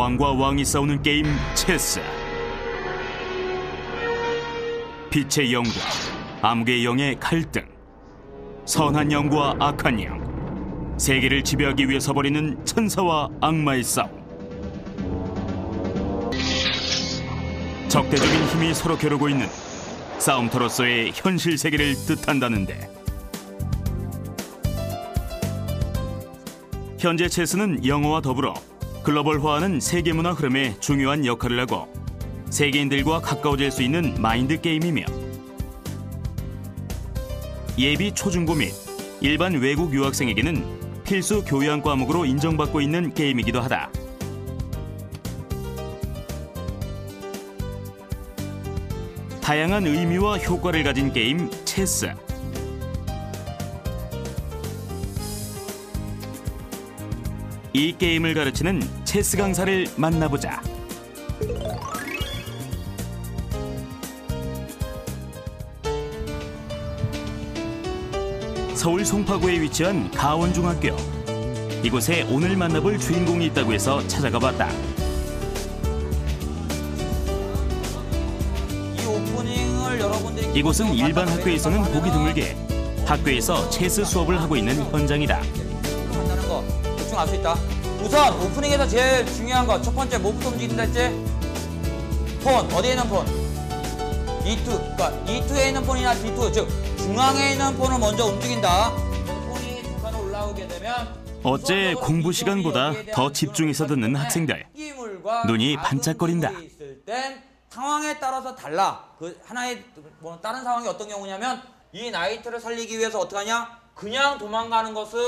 왕과 왕이 싸우는 게임 체스. 빛의 영과 암흑의 영의 갈등, 선한 영과 악한 영, 세계를 지배하기 위해서 벌이는 천사와 악마의 싸움. 적대적인 힘이 서로 겨루고 있는 싸움터로서의 현실 세계를 뜻한다는데, 현재 체스는 영어와 더불어 글로벌화하는 세계문화 흐름에 중요한 역할을 하고 세계인들과 가까워질 수 있는 마인드 게임이며, 예비 초중고 및 일반 외국 유학생에게는 필수 교양 과목으로 인정받고 있는 게임이기도 하다. 다양한 의미와 효과를 가진 게임 체스. 이 게임을 가르치는 체스 강사를 만나보자. 서울 송파구에 위치한 가원중학교. 이곳에 오늘 만나볼 주인공이 있다고 해서 찾아가 봤다. 이 오프닝을 여러분들이 이곳은 일반 학교에서는 보기 드물게 학교에서 체스 수업을 하고 있는 현장이다. 한다는 거 대충 알 수 있다. 우선 오프닝에서 제일 중요한 거 첫 번째 뭐부터 움직인다 했지? 폰, 어디에 있는 폰? D2, 그러니까 D2에 있는 폰이나 D2, 즉 중앙에 있는 폰을 먼저 움직인다. 폰이 두 칸 올라오게 되면 어째 공부 시간보다 더 집중해서 듣는 학생들. 눈이 반짝거린다. 있을 땐 상황에 따라서 달라. 그 하나의 뭐 다른 상황이 어떤 경우냐면, 이 나이트를 살리기 위해서 어떻게 하냐? 그냥 도망가는 것은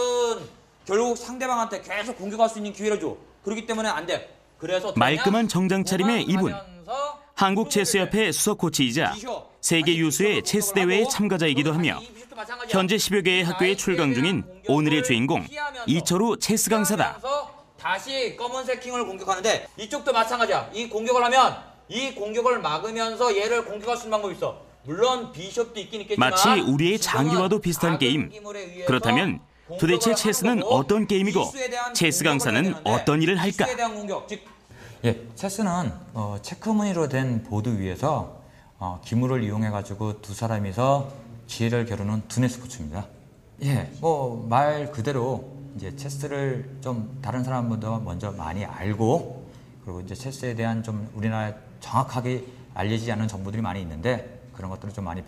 결국 상대방한테 계속 공격할 수 있는 기회를 줘. 그렇기 때문에 안 돼. 그래서 말끔한 정장 차림의 이분, 한국체스협회 수석 코치이자 세계 유수의 체스 대회의 참가자이기도 하며 현재 10여 개의 학교에 출강 중인 오늘의 주인공 이철우 체스 강사다. 다시 검은색 킹을 공격하는데, 이쪽도 마찬가지야. 이 공격을 하면 이 공격을 막으면서 얘를 공격할 수 있는 방법이 있어. 물론 비숍도 있긴 있겠지만 마치 우리의 장기와도 비슷한 게임. 그렇다면 도대체 체스는 어떤 게임이고 체스 강사는 어떤 일을 할까? 예, 체스는 체크무늬로 된 보드 위에서 기물을 이용해가지고 두 사람이서 기회를 겨루는 두뇌 스포츠입니다. 예, 뭐 말 그대로 이제 체스를 좀 다른 사람보다 먼저 많이 알고, 그리고 이제 체스에 대한 좀 우리나라에 정확하게 알려지지 않은 정보들이 많이 있는데, 그런 것들을 좀 많이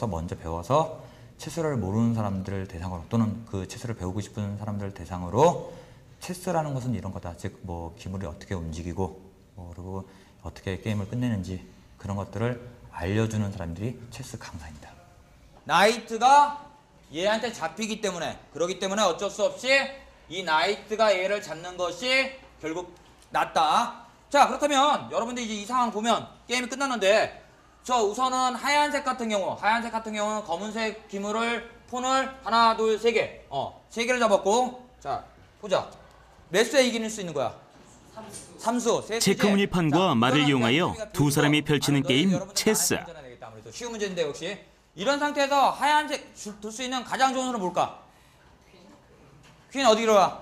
먼저 배워서 체스를 모르는 사람들을 대상으로, 또는 그 체스를 배우고 싶은 사람들을 대상으로 체스라는 것은 이런 거다. 즉, 뭐 기물이 어떻게 움직이고, 그리고 어떻게 게임을 끝내는지, 그런 것들을 알려주는 사람들이 체스 강사입니다. 나이트가 얘한테 잡히기 때문에, 그러기 때문에 어쩔 수 없이 이 나이트가 얘를 잡는 것이 결국 낫다. 자, 그렇다면 여러분들 이제 이 상황 보면 게임이 끝났는데, 저 우선은 하얀색 같은 경우는 검은색 기물을, 폰을 하나, 둘, 세 개, 세 개를 잡았고, 자 보자. 몇 수에 이길 수 있는 거야? 삼수. 체크무늬판과 말을 이용하여 두 사람이 펼치는 게임 체스. 쉬운 문제인데, 역시 이런 상태에서 하얀색 둘 수 있는 가장 좋은 수는 뭘까? 퀸 어디 들어와?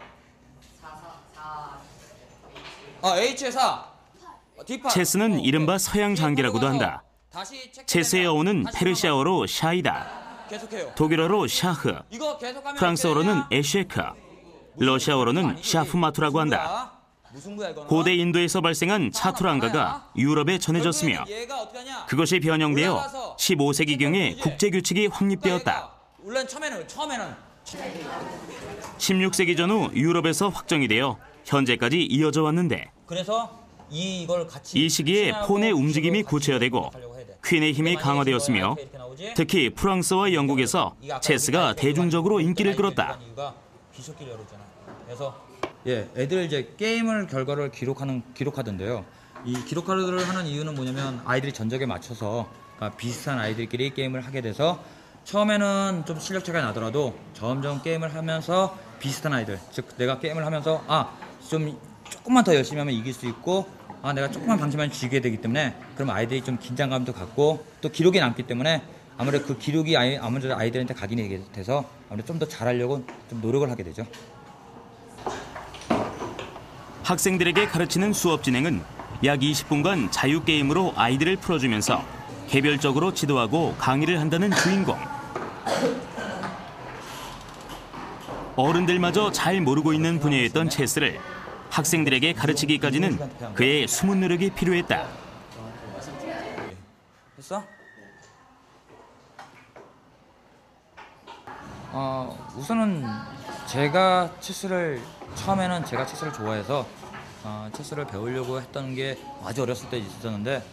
4. H에 4. D8. 체스는 이른바 서양 장기라고도 한다. 체스의 어원은 페르시아어로 샤이다. 독일어로 샤흐, 프랑스어로는 에쉐크, 러시아어로는 샤프마투라고 한다. 고대 인도에서 발생한 차투랑가가 유럽에 전해졌으며 그것이 변형되어 15세기경에 국제규칙이 확립되었다. 16세기 전후 유럽에서 확정이 되어 현재까지 이어져 왔는데, 이 시기에 폰의 움직임이 구체화되고 퀸의 힘이 강화되었으며 특히 프랑스와 영국에서 체스가 대중적으로 인기를 끌었다. 예, 애들 이제 게임을 결과를 기록하던데요. 이 기록을 하는 이유는 뭐냐면, 아이들이 전적에 맞춰서, 그러니까 비슷한 아이들끼리 게임을 하게 돼서 처음에는 좀 실력 차이가 나더라도 점점 게임을 하면서 비슷한 아이들, 즉 내가 게임을 하면서 좀 조금만 더 열심히 하면 이길 수 있고, 내가 조금만 방심하면 지게 되기 때문에, 그럼 아이들이 좀 긴장감도 갖고 또 기록이 남기 때문에 아무래도 그 기록이 아무래도 아이들한테 각인이 돼서 아무래도 좀 더 잘하려고 좀 노력을 하게 되죠. 학생들에게 가르치는 수업 진행은 약 20분간 자유게임으로 아이들을 풀어주면서 개별적으로 지도하고 강의를 한다는 주인공. 어른들마저 잘 모르고 있는 분야였던 체스를 학생들에게 가르치기까지는 그의 숨은 노력이 필요했다. 됐어? 우선은 처음에는 제가 체스를 좋아해서 체스를 배우려고 했던 게 아주 어렸을 때 있었는데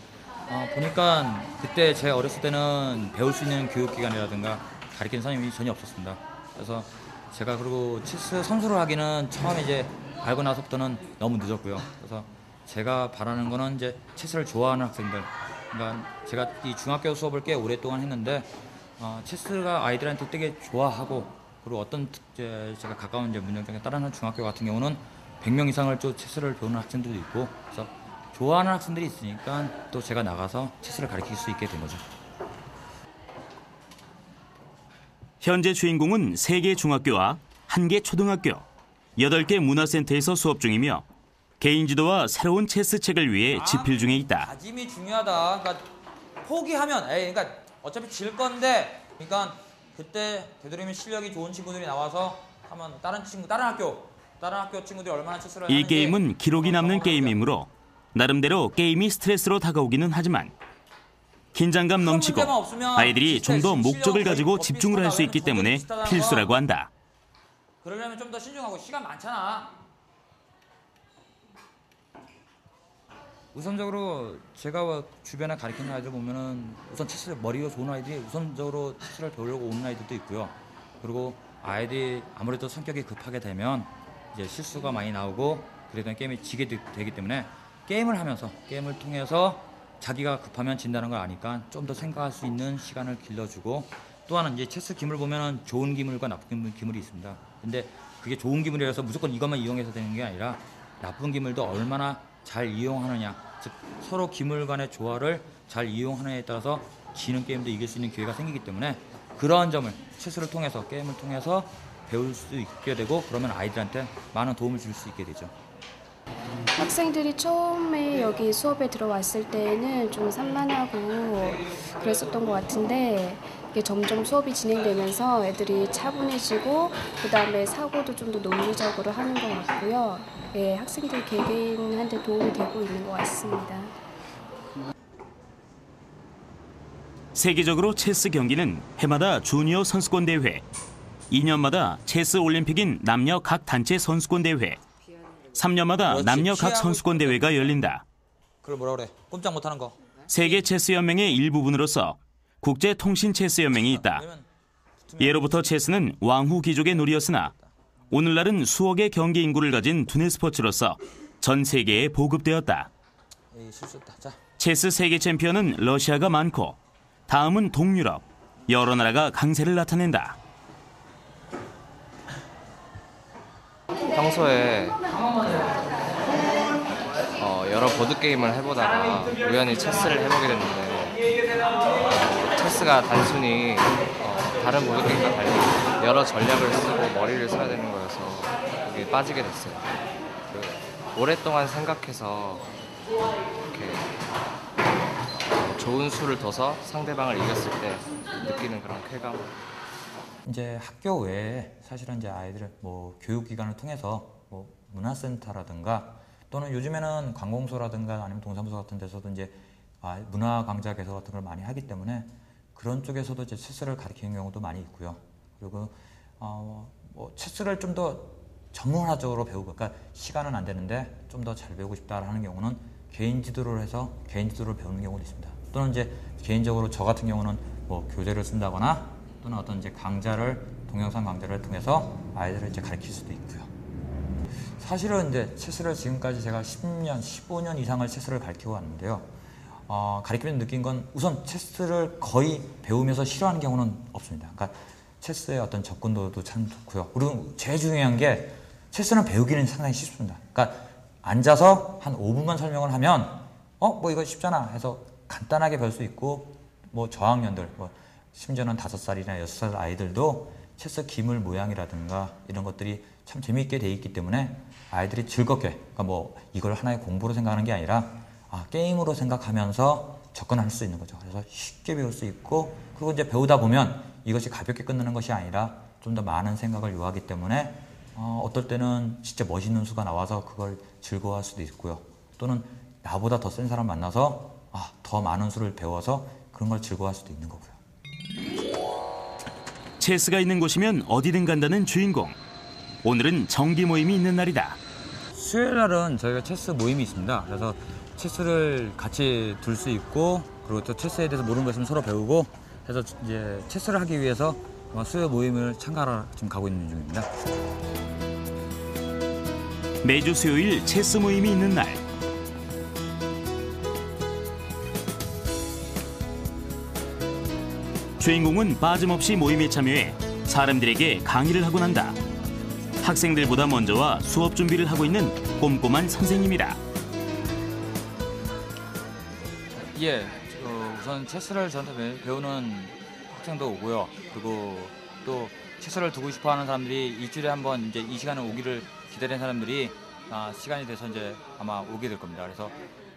보니까 그때 제가 어렸을 때는 배울 수 있는 교육기관이라든가 가르치는 선생님이 전혀 없었습니다. 그래서 제가 그리고 체스 선수를 하기는 처음에 이제 알고 나서부터는 너무 늦었고요. 그래서 제가 바라는 거는 이제 체스를 좋아하는 학생들. 그러니까 제가 이 중학교 수업을 꽤 오랫동안 했는데 체스가 아이들한테 되게 좋아하고 그리고 어떤 제가 가까운 이제 문정동에 다른 중학교 같은 경우는 100명 이상을 또 체스를 배우는 학생들도 있고 그래서 좋아하는 학생들이 있으니까 또 제가 나가서 체스를 가르칠 수 있게 된 거죠. 현재 주인공은 3개 중학교와 1개 초등학교, 8개 문화센터에서 수업 중이며 개인 지도와 새로운 체스 책을 위해 집필 중에 있다. 다짐이 중요하다. 그러니까 포기하면 그러니까 어차피 질 건데 그러니까 그때 되도록이면 실력이 좋은 친구들이 나와서 하면 다른 학교 친구들이 얼마나 체스를 이 게임은 기록이 남는 게임이므로 나름대로 게임이 스트레스로 다가오기는 하지만 긴장감 넘치고 아이들이 좀 더 목적을 가지고 집중을 할 수 있기 때문에 필수라고 한다. 그러려면 좀 더 신중하고 시간 많잖아. 우선적으로 제가 주변에 가르치는 아이들 보면은 우선 체스 머리가 좋은 아이들이 우선적으로 체스를 배우려고 오는 아이들도 있고요. 그리고 아이들이 아무래도 성격이 급하게 되면 이제 실수가 많이 나오고 그래도 게임이 지게 되기 때문에 게임을 통해서 자기가 급하면 진다는 걸 아니까 좀 더 생각할 수 있는 시간을 길러주고 또 하나는 이제 체스 기물 보면은 좋은 기물과 나쁜 기물이 있습니다. 근데 그게 좋은 기물이라서 무조건 이것만 이용해서 되는 게 아니라 나쁜 기물도 얼마나 잘 이용하느냐, 즉 서로 기물 간의 조화를 잘 이용하느냐에 따라서 지는 게임도 이길 수 있는 기회가 생기기 때문에 그러한 점을 체스를 통해서 게임을 통해서 배울 수 있게 되고 그러면 아이들한테 많은 도움을 줄 수 있게 되죠. 학생들이 처음에 여기 수업에 들어왔을 때는 좀 산만하고 그랬었던 것 같은데 이게 점점 수업이 진행되면서 애들이 차분해지고 그 다음에 사고도 좀 더 논리적으로 하는 것 같고요. 예, 학생들 개개인한테 도움이 되고 있는 것 같습니다. 세계적으로 체스 경기는 해마다 주니어 선수권 대회, 2년마다 체스 올림픽인 남녀 각 단체 선수권 대회, 3년마다 남녀 각 선수권 대회가 열린다. 그걸 뭐라 그래? 꼼짝 못하는 거. 세계 체스 연맹의 일부분으로서 국제 통신 체스 연맹이 있다. 예로부터 체스는 왕후 귀족의 놀이였으나 오늘날은 수억의 경기 인구를 가진 두뇌 스포츠로서 전 세계에 보급되었다. 실수했다. 자. 체스 세계 챔피언은 러시아가 많고 다음은 동유럽, 여러 나라가 강세를 나타낸다. 평소에 여러 보드게임을 해보다가 우연히 체스를 해보게 됐는데 체스가 단순히 다른 보드게임과 달리 여러 전략을 쓰고 머리를 써야 되는 거여서 거기에 빠지게 됐어요. 오랫동안 생각해서 이렇게 좋은 수를 둬서 상대방을 이겼을 때 느끼는 그런 쾌감. 이제 학교 외에 사실은 이제 아이들을 뭐 교육기관을 통해서 뭐 문화센터라든가 또는 요즘에는 관공서라든가 아니면 동사무소 같은 데서도 이제 문화 강좌 개설 같은 걸 많이 하기 때문에 그런 쪽에서도 이제 체스를 가르치는 경우도 많이 있고요. 그리고 뭐 체스를 좀 더 전문화적으로 배우고, 그러니까 시간은 안 되는데 좀 더 잘 배우고 싶다라는 경우는 개인 지도를 해서 개인 지도를 배우는 경우도 있습니다. 또는 이제 개인적으로 저 같은 경우는 뭐 교재를 쓴다거나 또는 어떤 이제 동영상 강좌를 통해서 아이들을 이제 가르칠 수도 있고요. 사실은 이제 체스를 지금까지 제가 10년, 15년 이상을 체스를 가르치고 왔는데요. 가르치면서 느낀 건 우선 체스를 거의 배우면서 싫어하는 경우는 없습니다. 그러니까 체스의 어떤 접근도도 참 좋고요. 그리고 제일 중요한 게 체스는 배우기는 상당히 쉽습니다. 그러니까 앉아서 한 5분만 설명을 하면 뭐 이거 쉽잖아 해서 간단하게 배울 수 있고, 뭐 저학년들, 심지어는 5살이나 6살 아이들도 체스 기물 모양이라든가 이런 것들이 참 재미있게 돼 있기 때문에 아이들이 즐겁게, 그러니까 뭐 이걸 하나의 공부로 생각하는 게 아니라 게임으로 생각하면서 접근할 수 있는 거죠. 그래서 쉽게 배울 수 있고, 그리고 이제 배우다 보면 이것이 가볍게 끝나는 것이 아니라 좀 더 많은 생각을 요하기 때문에 어떨 때는 진짜 멋있는 수가 나와서 그걸 즐거워할 수도 있고요. 또는 나보다 더 센 사람 만나서 더 많은 수를 배워서 그런 걸 즐거워할 수도 있는 거고요. 체스가 있는 곳이면 어디든 간다는 주인공. 오늘은 정기 모임이 있는 날이다. 수요일 날은 저희가 체스 모임이 있습니다. 그래서 체스를 같이 둘 수 있고, 그리고 또 체스에 대해서 모르는 거 있으면 서로 배우고 해서 이제 체스를 하기 위해서 수요 모임을 참가하러 지금 가고 있는 중입니다. 매주 수요일 체스 모임이 있는 날. 주인공은 빠짐없이 모임에 참여해 사람들에게 강의를 하곤 한다. 학생들보다 먼저 와 수업 준비를 하고 있는 꼼꼼한 선생님이다. 예, 우선 체스를 저한테 배우는 학생도 오고요. 그리고 또 체스를 두고 싶어하는 사람들이 일주일에 한 번 이제 이 시간에 오기를 기다리는 사람들이 시간이 돼서 이제 아마 오게 될 겁니다. 그래서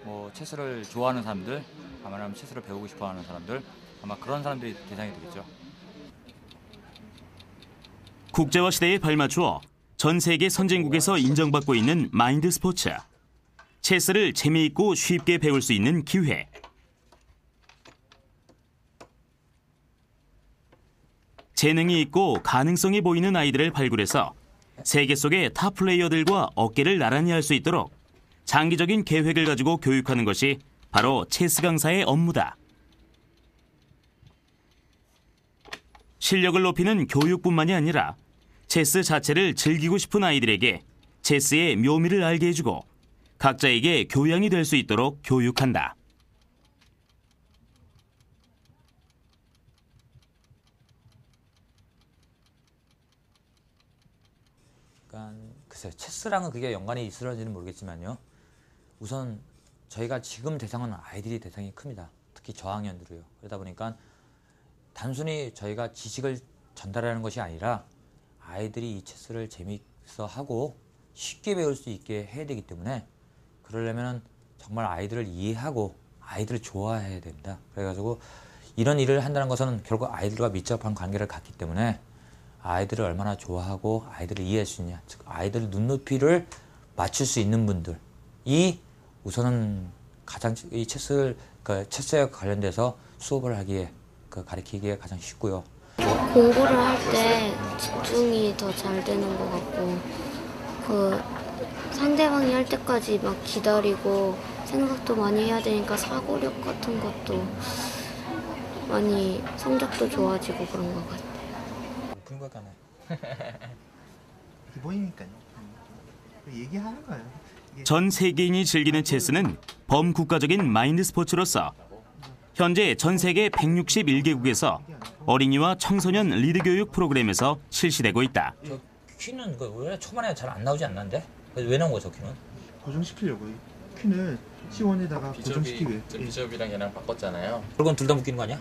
뭐 체스를 좋아하는 사람들, 아마는 체스를 배우고 싶어하는 사람들, 아마 그런 사람들이 대상이 되겠죠. 국제화 시대에 발맞추어 전 세계 선진국에서 인정받고 있는 마인드 스포츠. 체스를 재미있고 쉽게 배울 수 있는 기회. 재능이 있고 가능성이 보이는 아이들을 발굴해서 세계 속의 탑 플레이어들과 어깨를 나란히 할 수 있도록 장기적인 계획을 가지고 교육하는 것이 바로 체스 강사의 업무다. 실력을 높이는 교육뿐만이 아니라 체스 자체를 즐기고 싶은 아이들에게 체스의 묘미를 알게 해주고 각자에게 교양이 될 수 있도록 교육한다. 글쎄요, 체스랑은 그게 연관이 있을지는 모르겠지만요. 우선 저희가 지금 대상은 아이들이 대상이 큽니다. 특히 저학년들이요. 그러다 보니까 단순히 저희가 지식을 전달하는 것이 아니라 아이들이 이 체스를 재미있어 하고 쉽게 배울 수 있게 해야 되기 때문에, 그러려면 정말 아이들을 이해하고 아이들을 좋아해야 됩니다. 그래가지고 이런 일을 한다는 것은 결국 아이들과 밀접한 관계를 갖기 때문에 아이들을 얼마나 좋아하고 아이들을 이해할 수 있냐, 즉 아이들 눈높이를 맞출 수 있는 분들이 우선은 가장 이 체스에 관련돼서 수업을 하기에 가르치기에 가장 쉽고요. 공부를 할 때 집중이 더 잘 되는 것 같고, 상대방이 할 때까지 막 기다리고 생각도 많이 해야 되니까 사고력 같은 것도 많이 성적도 좋아지고 그런 것 같아요. 기본이니까요. 얘기하는 거예요. 전 세계인이 즐기는 체스는 범국가적인 마인드 스포츠로서 현재 전 세계 161개국에서 어린이와 청소년 리드 교육 프로그램에서 실시되고 있다. 저 퀴는 왜 초반에 잘 안 나오지 않는데? 왜 나온 거죠, 퀴는? 고정시키려고요. 퀴는 C1에다가 고정시키게. 비숍이랑 얘랑 바꿨잖아요. 그건 둘 다 묶이는 거 아니야?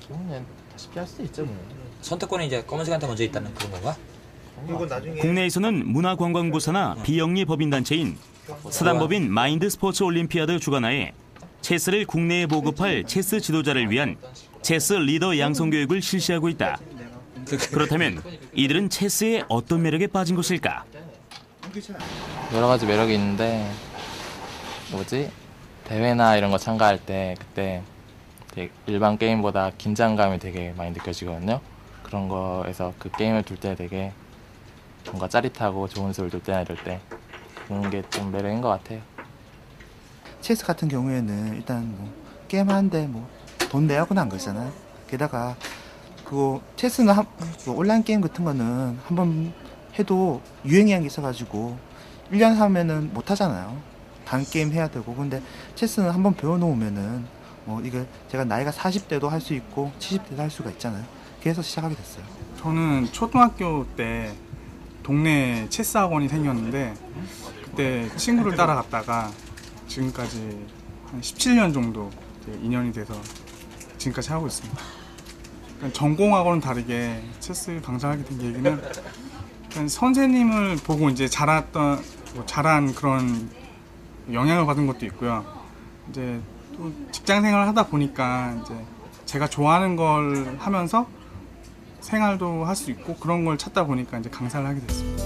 그냥 다시 피할 수도 있죠, 뭐. 선택권이 이제 검은색한테 먼저 있다는 그런 건가? 이건 나중에 국내에서는 문화관광부사나 비영리 법인단체인 사단법인 마인드 스포츠 올림피아드 주관하에 체스를 국내에 보급할 체스 지도자를 위한 체스 리더 양성 교육을 실시하고 있다. 그렇다면 이들은 체스의 어떤 매력에 빠진 것일까? 여러 가지 매력이 있는데 대회나 이런 거 참가할 때 그때 되게 일반 게임보다 긴장감이 되게 많이 느껴지거든요. 그런 거에서 그 게임을 둘 때 되게 뭔가 짜릿하고 좋은 수를 둘 때나 이럴 때 그런 게 좀 매력인 것 같아요. 체스 같은 경우에는 일단 뭐 게임 하는데 뭐 돈 내야고는 안 그러잖아요. 게다가 그 체스는 온라인 게임 같은 거는 한번 해도 유행이란 게 있어가지고 1년 하면은 못 하잖아요. 단 게임 해야 되고. 근데 체스는 한번 배워놓으면은 이게 제가 나이가 40대도 할 수 있고 70대도 할 수가 있잖아요. 그래서 시작하게 됐어요. 저는 초등학교 때 동네 체스 학원이 생겼는데 그때 친구를 따라갔다가 지금까지 한 17년 정도 인연이 돼서 지금까지 하고 있습니다. 전공하고는 다르게 체스 강사하게 된 계기는 선생님을 보고 이제 자란 그런 영향을 받은 것도 있고요. 이제 또 직장 생활을 하다 보니까 이제 제가 좋아하는 걸 하면서 생활도 할 수 있고 그런 걸 찾다 보니까 이제 강사를 하게 됐습니다.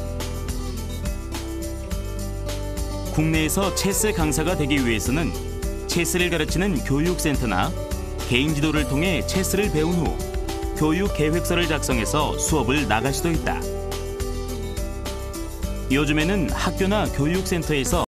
국내에서 체스 강사가 되기 위해서는 체스를 가르치는 교육센터나 개인 지도를 통해 체스를 배운 후 교육 계획서를 작성해서 수업을 나갈 수도 있다. 요즘에는 학교나 교육센터에서